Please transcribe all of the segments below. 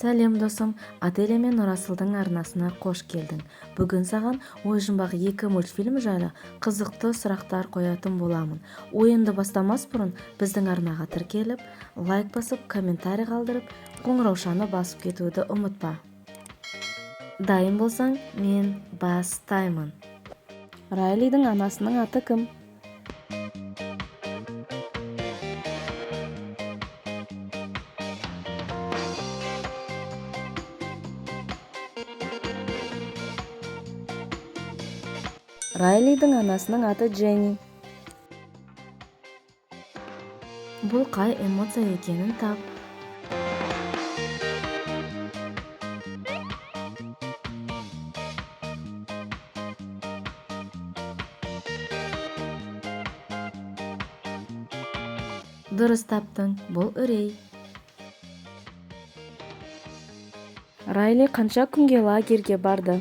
Сәлем досым, Аделя мен Нұрасылдың арнасына қош келдің. Бүгін саған ой жұмбақ 2 мультфильм жайлы қызықты сұрақтар қоятын боламын. Ойынды бастамас бұрын біздің арнаға тіркеліп, лайк басып, комментарий қалдырып, қоңыраушаны басып кетуді ұмытпа. Дайын болсаң, мен бастаймын. Райлидің анасының аты кім? Райлидің анасының аты Дженни. Бұл қай эмоция екенін тап. Дұрыс таптың, бұл үрей. Райли қанша күнге лагерге барды?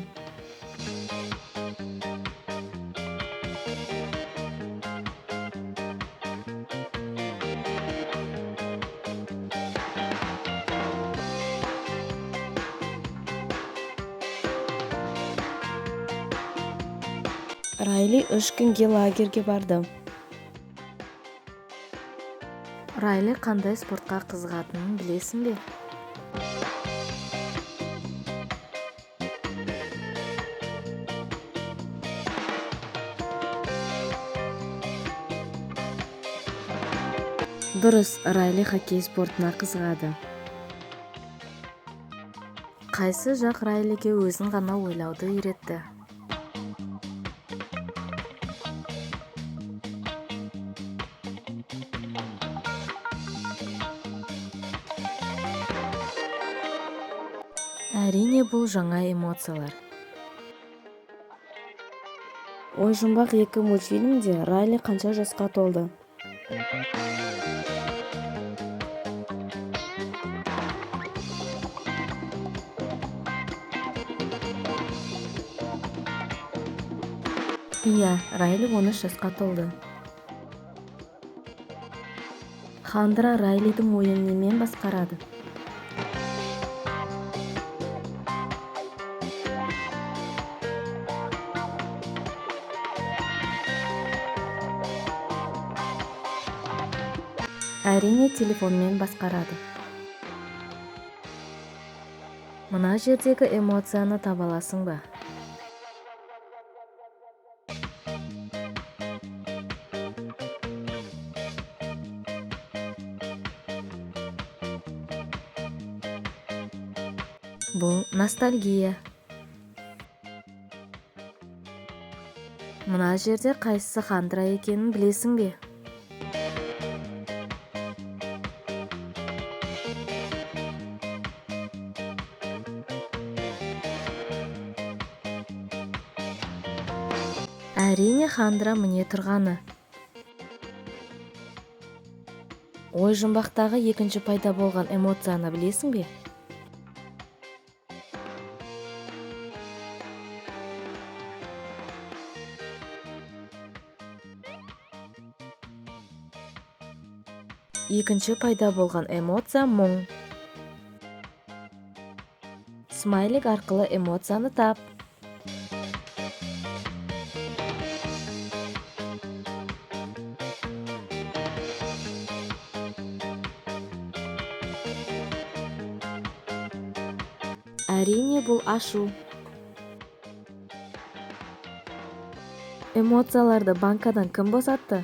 Райли 3 күнге лагерге барды. Райли қандай спортқа қызығатынын білесің бе? Дұрыс, Райли хоккей спортына қызығады. Қайсы жақ Райлиге өзін ғана ойлауды үйретті? Әрине, бұл жаңа эмоциялар. Ой жұмбақ 2 мультфильмде Райли қанша жасқа толды? Иә, Райли 13 жасқа толды. Хандра Райлидің ойын немен басқарады? Әрине, телефонмен басқарады. Мына жердегі эмоцияны таба аласың ба? Бұл ностальгия. Мына жерде қайсысы Хандра екенін білесің бе? Әрине, Хандра міне тұрғаны. Ой жұмбақтағы екінші пайда болған эмоцияны білесің бе? Екінші пайда болған эмоция мұң. Смайлик арқылы эмоцияны тап. Әрине, бұл ашу. Эмоцияларды банкадан кім босатты?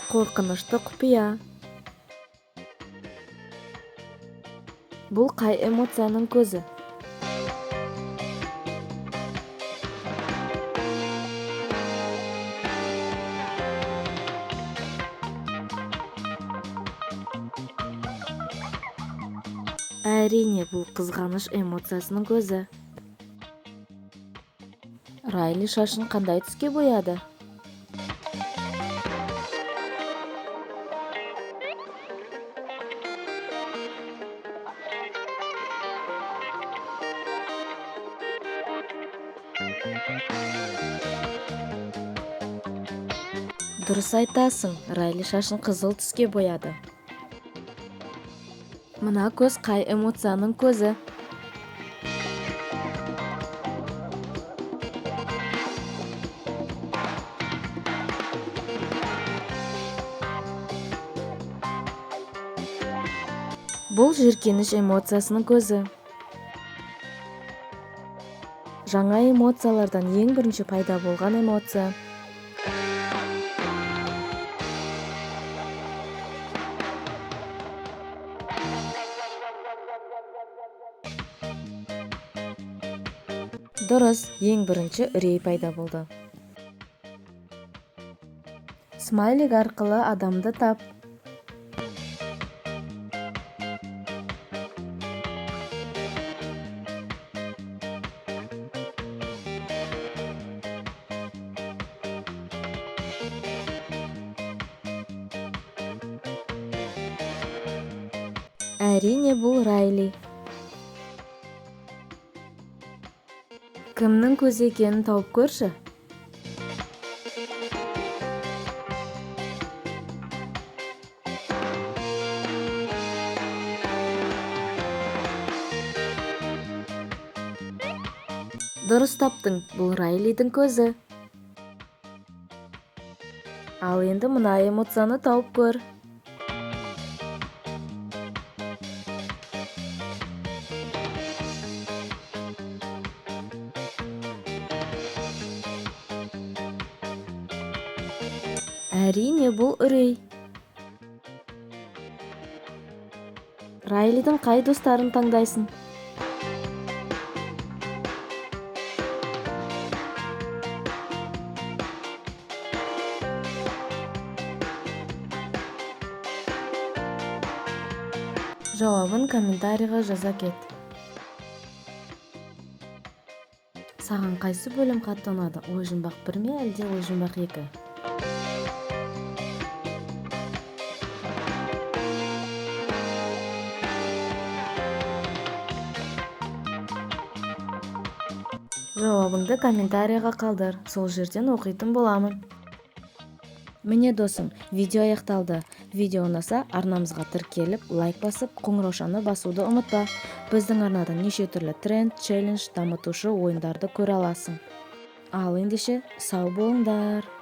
Қорқынышты құпия. Бұл қай эмоцияның көзі? Әрине, бұл қызғаныш эмоциясының көзі. Райли шашын қандай түске бояды? Дұрыс айтасың, Райли шашын қызыл түске бояды. Мына көз қай эмоцияның көзі? Бұл жиіркеніш эмоциясының көзі. Жаңа эмоциялардан ең бірінші пайда болған эмоция. Дұрыс, ең бірінші үрей пайда болды. Смайлик арқылы адамды тап. Әрине, бұл Райли. Кімнің көзі екенін тауып көрші. Дұрыс таптың, бұл Райлидің көзі. Ал енді мына эмоцияны тауып көр. Әрине, бұл үрей. Райлидің қай достарын таңдайсың? Жауабын комментарийға жаза кет. Саған қайсы бөлім қатты ұнады? Ой-жұмбақ 1 ме, әлде ой-жұмбақ 2? Жауабыңды комментарийға қалдыр, сол жерден оқитын боламын. Міне досым, видео аяқталды. Видео ұнаса, арнамызға тіркеліп, лайк басып, қоңыраушаны басуды ұмытпа. Біздің арнадан неше түрлі тренд, челлендж, дамытушы ойындарды көре аласың. Ал ендеше, сау болыңдар.